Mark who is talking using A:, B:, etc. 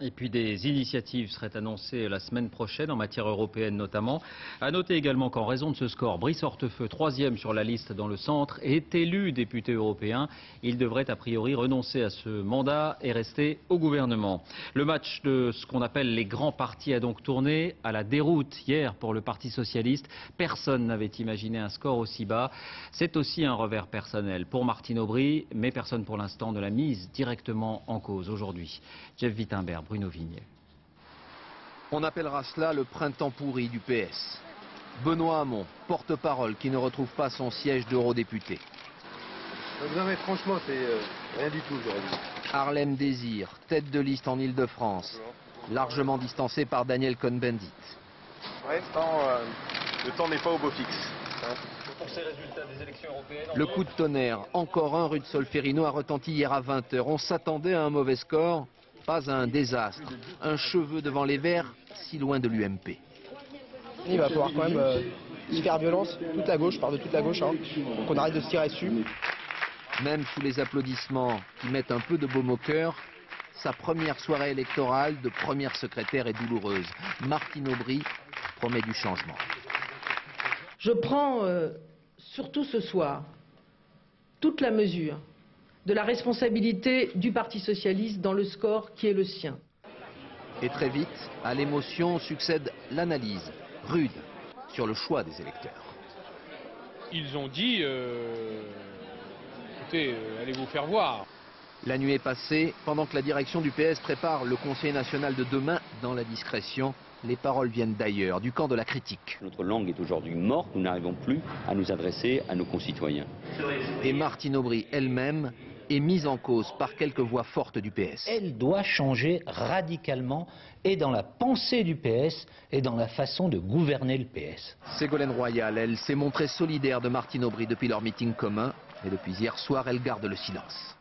A: Et puis des initiatives seraient annoncées la semaine prochaine en matière européenne notamment. À noter également qu'en raison de ce score, Brice Hortefeux, 3e sur la liste dans le centre, est élu député européen. Il devrait a priori renoncer à ce mandat et rester au gouvernement. Le match de ce qu'on appelle les grands partis a donc tourné à la déroute hier pour le Parti socialiste. Personne n'avait imaginé un score aussi bas. C'est aussi un revers personnel pour Martine Aubry, mais personne pour l'instant ne l'a mise directement en cause aujourd'hui. Jeff Wittenberg, Bruno Vignet.
B: On appellera cela le printemps pourri du PS. Benoît Hamon, porte-parole, qui ne retrouve pas son siège d'eurodéputé.
C: Non mais franchement, c'est rien du tout aujourd'hui.
B: Harlem Désir, tête de liste en Ile-de-France, largement distancé par Daniel Cohn-Bendit.
C: Pour l'instant, le temps n'est pas au beau fixe.
A: Pour ces résultats des élections européennes,
B: Le coup de tonnerre, encore un rue de Solferino, a retenti hier à 20 h. On s'attendait à un mauvais score, pas à un désastre. Un cheveu devant les Verts, si loin de l'UMP.
D: Il va falloir quand même se faire violence, toute la gauche, je parle de toute la gauche, hein, qu'on arrête de se tirer dessus.
B: Même sous les applaudissements qui mettent un peu de baume au cœur, sa première soirée électorale de première secrétaire est douloureuse. Martine Aubry promet du changement.
E: Je prends surtout ce soir toute la mesure de la responsabilité du Parti socialiste dans le score qui est le sien.
B: Et très vite, à l'émotion succède l'analyse, rude, sur le choix des électeurs.
F: Ils ont dit, écoutez, allez vous faire voir.
B: La nuit est passée, pendant que la direction du PS prépare le Conseil national de demain dans la discrétion. Les paroles viennent d'ailleurs, du camp de la critique.
G: Notre langue est aujourd'hui morte, nous n'arrivons plus à nous adresser à nos concitoyens.
B: Et Martine Aubry elle-même est mise en cause par quelques voix fortes du PS.
H: Elle doit changer radicalement et dans la pensée du PS et dans la façon de gouverner le PS.
B: Ségolène Royal, elle s'est montrée solidaire de Martine Aubry depuis leur meeting commun. Et depuis hier soir, elle garde le silence.